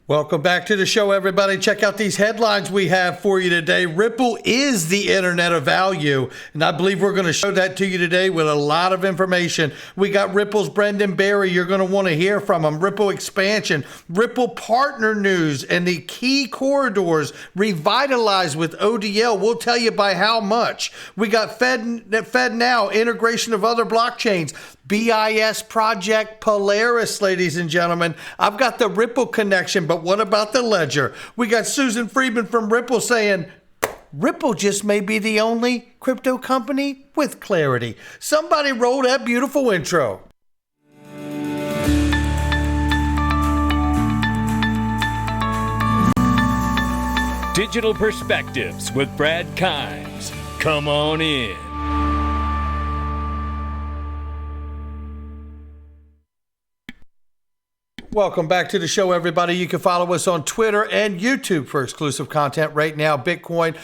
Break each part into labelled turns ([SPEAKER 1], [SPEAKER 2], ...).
[SPEAKER 1] Welcome back to the show, everybody. Check out these headlines we have for you today. Ripple is the internet of value, and I believe we're going to show that to you today with a lot of information. We got Ripple's Brendan Barry. You're going to want to hear from him. Ripple expansion, Ripple partner news, and the key corridors revitalized with ODL. We'll tell you by how much. We got FedNow, integration of other blockchains. BIS project Polaris, ladies and gentlemen. I've got the Ripple connection, but what about the ledger? We got Susan Friedman from Ripple saying, Ripple just may be the only crypto company with clarity. Somebody roll that beautiful intro.
[SPEAKER 2] Digital Perspectives with Brad Kimes. Come on in.
[SPEAKER 1] Welcome back to the show, everybody. You can follow us on Twitter and YouTube for exclusive content right now. The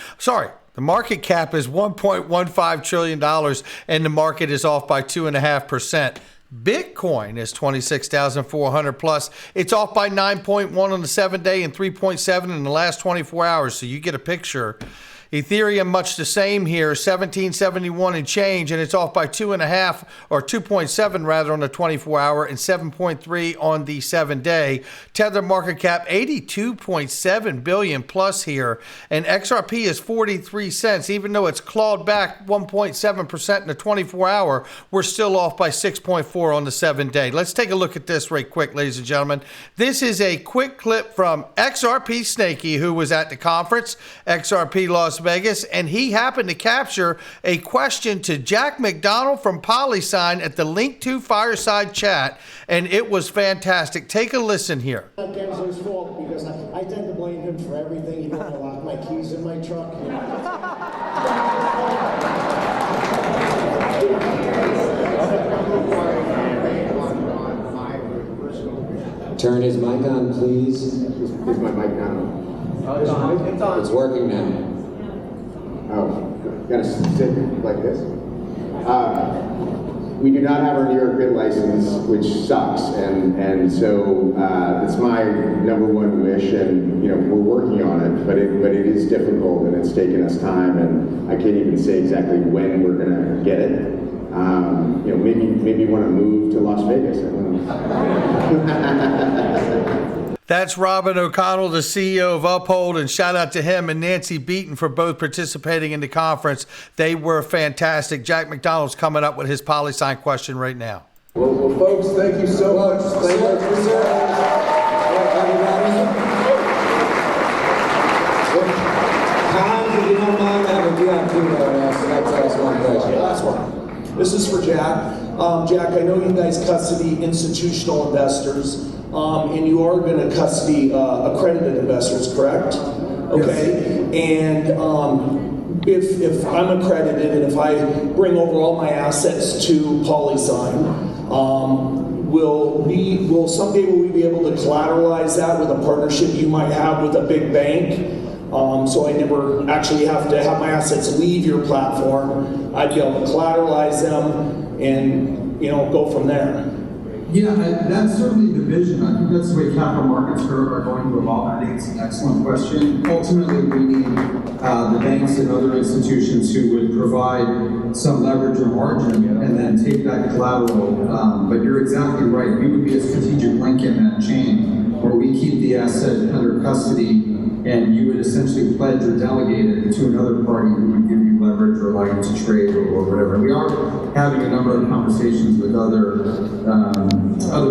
[SPEAKER 1] market cap is $1.15 trillion, and the market is off by 2.5%. Bitcoin is 26,400 plus. It's off by 9.1 on the 7-day and 3.7 in the last 24 hours. So you get a picture. Ethereum, much the same here, 1771 and change, and it's off by 2.5 or 2.7 rather on the 24-hour and 7.3 on the 7-day. Tether market cap 82.7 billion plus here, and XRP is 43 cents. Even though it's clawed back 1.7% in the 24-hour, we're still off by 6.4 on the 7-day. Let's take a look at this right quick, ladies and gentlemen. This is a quick clip from XRP Snakey, who was at the conference, XRP Las Vegas, and he happened to capture a question to Jack McDonald from PolySign at the Link 2 Fireside Chat, and it was fantastic. Take a listen here.
[SPEAKER 3] Gensler's fault because I tend to blame him for everything. He don't lock my keys in my truck.
[SPEAKER 4] Turn his mic on, please.
[SPEAKER 3] Is my mic on?
[SPEAKER 4] It's on. It's working now.
[SPEAKER 3] Oh, gotta sit like this. We do not have our New York BIT license, which sucks, and so it's my number one wish, and we're working on it, but it is difficult, and it's taken us time, and I can't even say exactly when we're gonna get it. Maybe want to move to Las Vegas. I don't know.
[SPEAKER 1] That's Robin O'Connell, the CEO of Uphold, and shout out to him and Nancy Beaton for both participating in the conference. They were fantastic. Jack McDonald's coming up with his PolySign question right now.
[SPEAKER 3] Well, folks, thank you so much. Thank you.
[SPEAKER 4] If you don't mind, I have a VIP that's one question.
[SPEAKER 5] Last one. This is for Jack. Jack, I know you guys custody institutional investors, and you are going to custody accredited investors, correct? Okay. Yes. And if I'm accredited and if I bring over all my assets to PolySign, will someday we be able to collateralize that with a partnership you might have with a big bank? So I never actually have to have my assets leave your platform. I'd be able to collateralize them and go from there.
[SPEAKER 6] Yeah, that's certainly the vision. I think that's the way capital markets are going to evolve. I think it's an excellent question. Ultimately, we need the banks and other institutions who would provide some leverage or margin and then take that collateral. But you're exactly right. We would be a strategic link in that chain where we keep the asset under custody and you would essentially pledge or delegate it to another party who would give you leverage or allow you to trade or whatever. We are having a number of conversations with other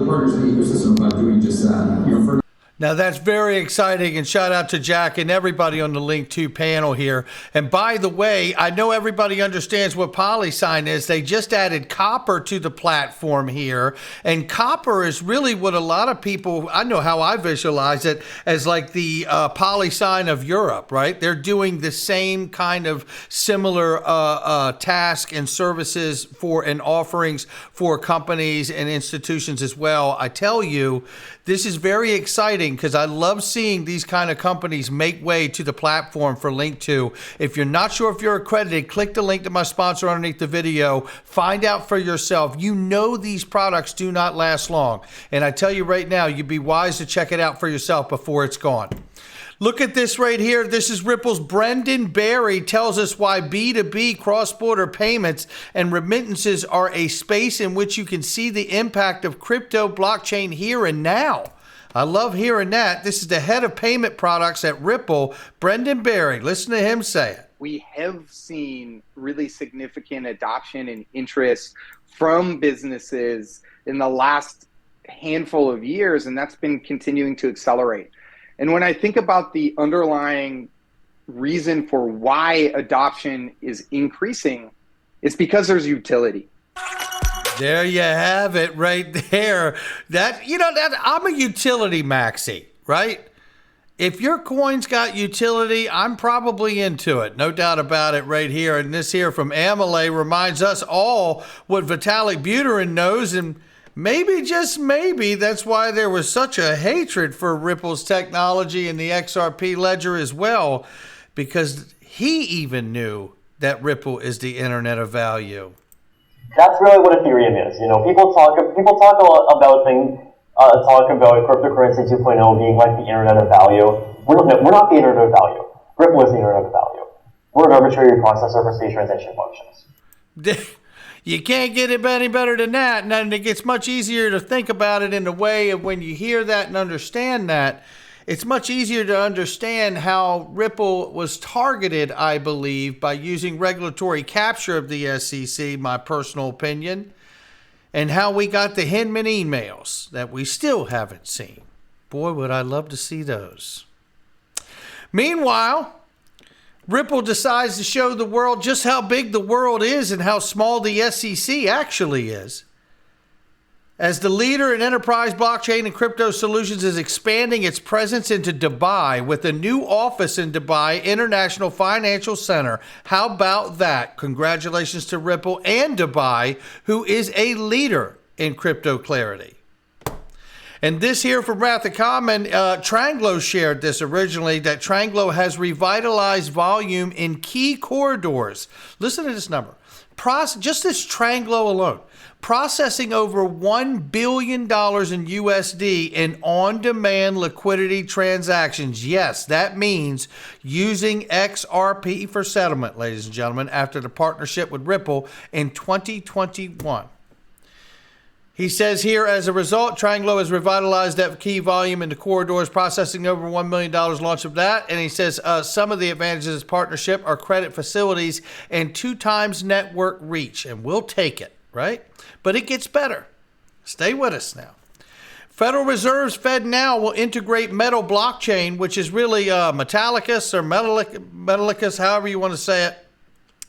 [SPEAKER 6] partners in the ecosystem about doing just that.
[SPEAKER 1] Now that's very exciting, and shout out to Jack and everybody on the Link 2 panel here. And by the way, I know everybody understands what PolySign is. They just added copper to the platform here, and copper is really what a lot of people, I know how I visualize it, as like the PolySign of Europe, right? They're doing the same kind of similar task and services for and offerings for companies and institutions as well. I tell you, This is very exciting because I love seeing these kind of companies make way to the platform for Link 2. If you're not sure if you're accredited, click the link to my sponsor underneath the video. Find out for yourself. You know these products do not last long. And I tell you right now, you'd be wise to check it out for yourself before it's gone. Look at this right here. This is Ripple's Brendan Barry tells us why B2B cross-border payments and remittances are a space in which you can see the impact of crypto blockchain here and now. I love hearing that. This is the head of payment products at Ripple, Brendan Barry. Listen to him say it.
[SPEAKER 7] We have seen really significant adoption and interest from businesses in the last handful of years, and that's been continuing to accelerate. And when I think about the underlying reason for why adoption is increasing, it's because there's utility.
[SPEAKER 1] There you have it right there. That, I'm a utility maxi, right? If your coin's got utility, I'm probably into it. No doubt about it right here. And this here from Amelie reminds us all what Vitalik Buterin knows, and maybe, just maybe, that's why there was such a hatred for Ripple's technology and the XRP ledger as well, because he even knew that Ripple is the internet of value.
[SPEAKER 8] That's really what Ethereum is. People talk a lot about cryptocurrency 2.0 being like the internet of value. We're not the internet of value. Ripple is the internet of value. We're an arbitrary processor for state transaction functions.
[SPEAKER 1] You can't get it any better than that. And it gets much easier to think about it in the way of when you hear that and understand that. It's much easier to understand how Ripple was targeted, I believe, by using regulatory capture of the SEC, my personal opinion, and how we got the Hinman emails that we still haven't seen. Boy, would I love to see those. Meanwhile, Ripple decides to show the world just how big the world is and how small the SEC actually is. As the leader in enterprise blockchain and crypto solutions is expanding its presence into Dubai with a new office in Dubai International Financial Center. How about that? Congratulations to Ripple and Dubai, who is a leader in crypto clarity. And this here from Wrath of Common, Tranglo shared this originally, that Tranglo has revitalized volume in key corridors. Listen to this number. Just this Tranglo alone, processing over $1 billion in USD in on-demand liquidity transactions. Yes, that means using XRP for settlement, ladies and gentlemen, after the partnership with Ripple in 2021. He says here, as a result, Tranglo has revitalized that key volume into corridors, processing over $1 million launch of that. And he says some of the advantages of this partnership are credit facilities and 2 times network reach. And we'll take it, right? But it gets better. Stay with us now. Federal Reserve's FedNow will integrate Metal blockchain, which is really Metallicus or Metallicus, however you want to say it.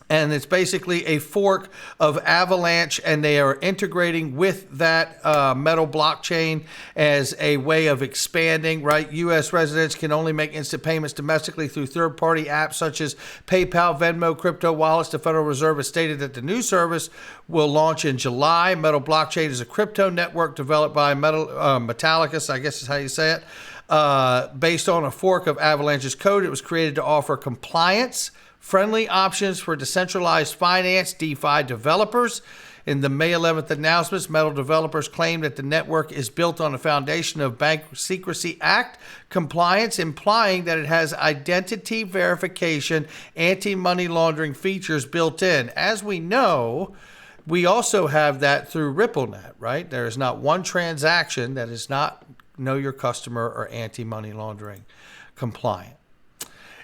[SPEAKER 1] And it's basically a fork of Avalanche, and they are integrating with that Metal blockchain as a way of expanding, right? U.S. residents can only make instant payments domestically through third-party apps such as PayPal, Venmo, crypto wallets. The Federal Reserve has stated that the new service will launch in July. Metal blockchain is a crypto network developed by Metallicus, I guess is how you say it, based on a fork of Avalanche's code. It was created to offer compliance-friendly options for decentralized finance DeFi developers. In the May 11th announcements, Metal developers claim that the network is built on a foundation of Bank Secrecy Act compliance, implying that it has identity verification, anti-money laundering features built in. As we know, we also have that through RippleNet, right? There is not one transaction that is not Know Your Customer or anti-money laundering compliant.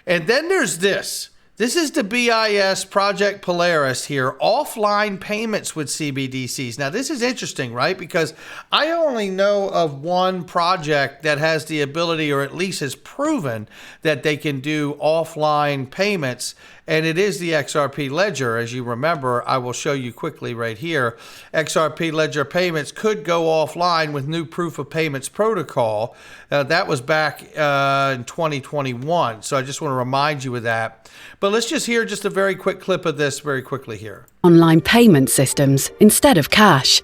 [SPEAKER 1] And then there's this. This is the BIS Project Polaris here, offline payments with CBDCs. Now, this is interesting, right? Because I only know of one project that has the ability, or at least has proven that they can do offline payments, and it is the XRP Ledger. As you remember, I will show you quickly right here. XRP Ledger payments could go offline with new proof of payments protocol. That was back in 2021, so I just want to remind you of that. But let's just hear just a very quick clip of this very quickly here.
[SPEAKER 9] Online payment systems instead of cash.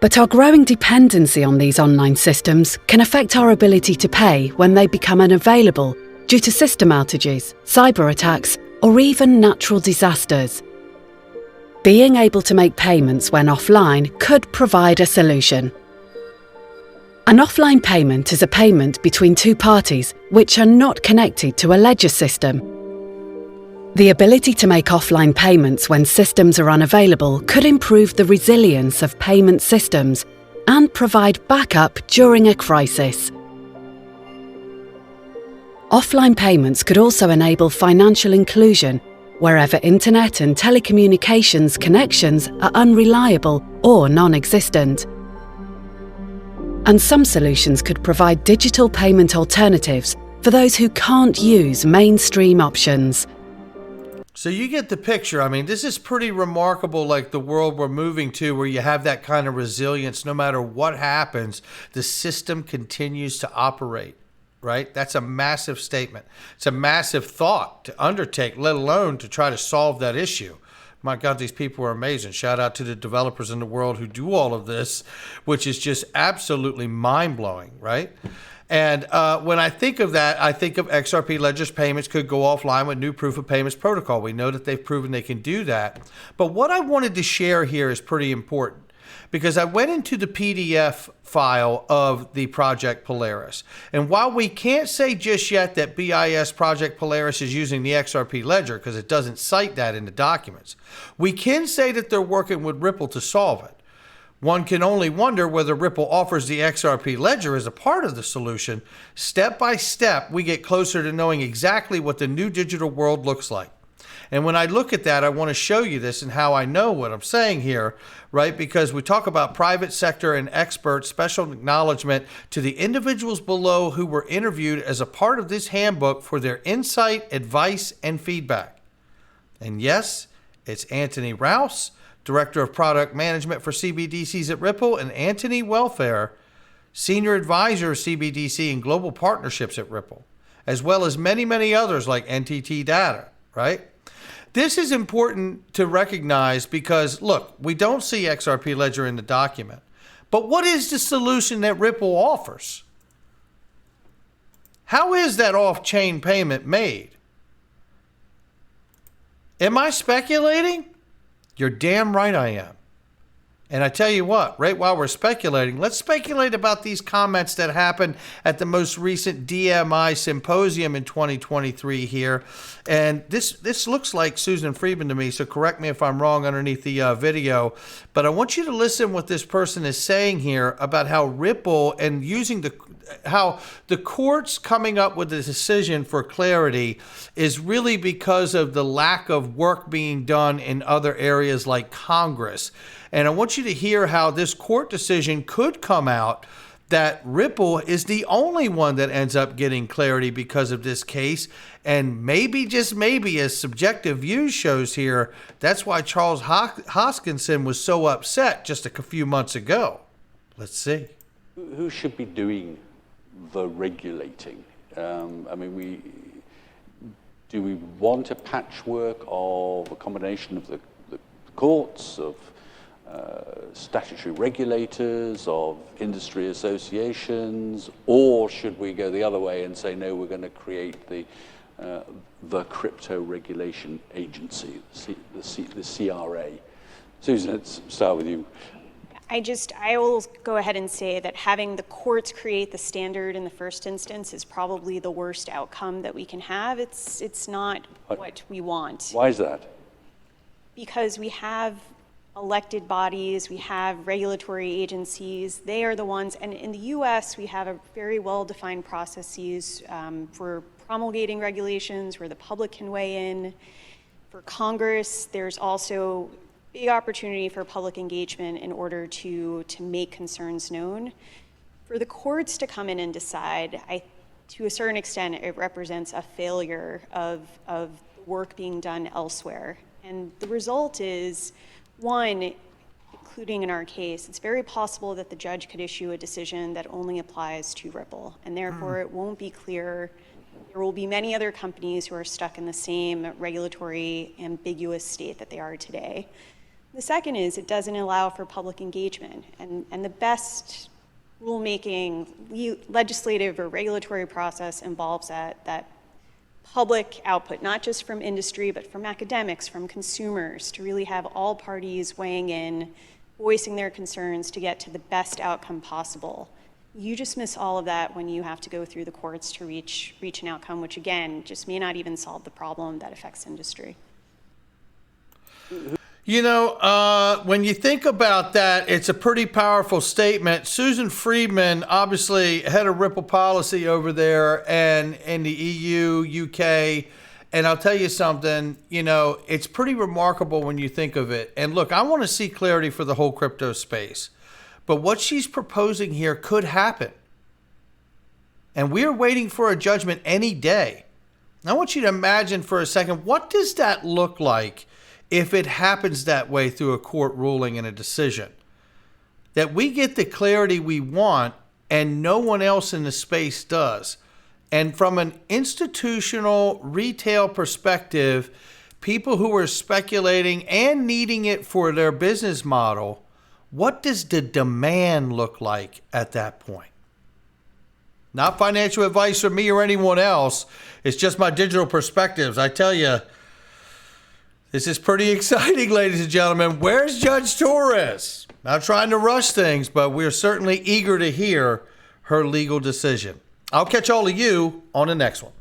[SPEAKER 9] But our growing dependency on these online systems can affect our ability to pay when they become unavailable due to system outages, cyber attacks, or even natural disasters. Being able to make payments when offline could provide a solution. An offline payment is a payment between two parties which are not connected to a ledger system. The ability to make offline payments when systems are unavailable could improve the resilience of payment systems and provide backup during a crisis. Offline payments could also enable financial inclusion wherever internet and telecommunications connections are unreliable or non-existent. And some solutions could provide digital payment alternatives for those who can't use mainstream options.
[SPEAKER 1] So you get the picture. I mean, this is pretty remarkable, like the world we're moving to, where you have that kind of resilience. No matter what happens, the system continues to operate, right? That's a massive statement. It's a massive thought to undertake, let alone to try to solve that issue. My God, these people are amazing. Shout out to the developers in the world who do all of this, which is just absolutely mind-blowing, right? And when I think of that, I think of XRP Ledger's payments could go offline with new proof of payments protocol. We know that they've proven they can do that. But what I wanted to share here is pretty important, because I went into the PDF file of the Project Polaris. And while we can't say just yet that BIS Project Polaris is using the XRP Ledger, because it doesn't cite that in the documents, we can say that they're working with Ripple to solve it. One can only wonder whether Ripple offers the XRP Ledger as a part of the solution. Step by step, we get closer to knowing exactly what the new digital world looks like. And when I look at that, I want to show you this and how I know what I'm saying here, right? Because we talk about private sector and experts, special acknowledgement to the individuals below who were interviewed as a part of this handbook for their insight, advice, and feedback. And yes, it's Anthony Rouse, Director of Product Management for CBDCs at Ripple, and Anthony Welfare, Senior Advisor of CBDC and Global Partnerships at Ripple, as well as many, many others like NTT Data, right? This is important to recognize because, look, we don't see XRP Ledger in the document, but what is the solution that Ripple offers? How is that off-chain payment made? Am I speculating? You're damn right I am. And I tell you what, right while we're speculating, let's speculate about these comments that happened at the most recent DMI symposium in 2023 here. And this looks like Susan Friedman to me, so correct me if I'm wrong underneath the video. But I want you to listen what this person is saying here about how Ripple and using how the courts coming up with a decision for clarity is really because of the lack of work being done in other areas like Congress. And I want you to hear how this court decision could come out that Ripple is the only one that ends up getting clarity because of this case. And maybe, just maybe, as subjective views shows here, that's why Charles Hoskinson was so upset just a few months ago. Let's see.
[SPEAKER 10] Who should be doing the regulating? I mean, do we want a patchwork of a combination of the courts, of statutory regulators, of industry associations, or should we go the other way and say, no, we're going to create the crypto regulation agency, the CRA? Susan, let's start with you.
[SPEAKER 11] I will go ahead and say that having the courts create the standard in the first instance is probably the worst outcome that we can have. It's not what we want.
[SPEAKER 10] Why is that?
[SPEAKER 11] Because we have elected bodies, we have regulatory agencies. They are the ones, and in the US, we have a very well-defined processes for promulgating regulations where the public can weigh in. For Congress, there's also big opportunity for public engagement in order to make concerns known. For the courts to come in and decide, to a certain extent, it represents a failure of work being done elsewhere. And the result is, one, including in our case, it's very possible that the judge could issue a decision that only applies to Ripple, and therefore it won't be clear. There will be many other companies who are stuck in the same regulatory ambiguous state that they are today. The second is it doesn't allow for public engagement. And the best rulemaking, legislative or regulatory process involves that public output, not just from industry, but from academics, from consumers, to really have all parties weighing in, voicing their concerns to get to the best outcome possible. You just miss all of that when you have to go through the courts to reach an outcome, which again, just may not even solve the problem that affects industry.
[SPEAKER 1] You know, when you think about that, it's a pretty powerful statement. Susan Friedman, obviously head of Ripple policy over there and in the EU, UK. And I'll tell you something, you know, it's pretty remarkable when you think of it. And look, I want to see clarity for the whole crypto space. But what she's proposing here could happen. And we're waiting for a judgment any day. I want you to imagine for a second, what does that look like if it happens that way through a court ruling and a decision? That we get the clarity we want and no one else in the space does. And from an institutional retail perspective, people who are speculating and needing it for their business model, what does the demand look like at that point? Not financial advice from me or anyone else. It's just my digital perspectives. I tell you, this is pretty exciting, ladies and gentlemen. Where's Judge Torres? Not trying to rush things, but we're certainly eager to hear her legal decision. I'll catch all of you on the next one.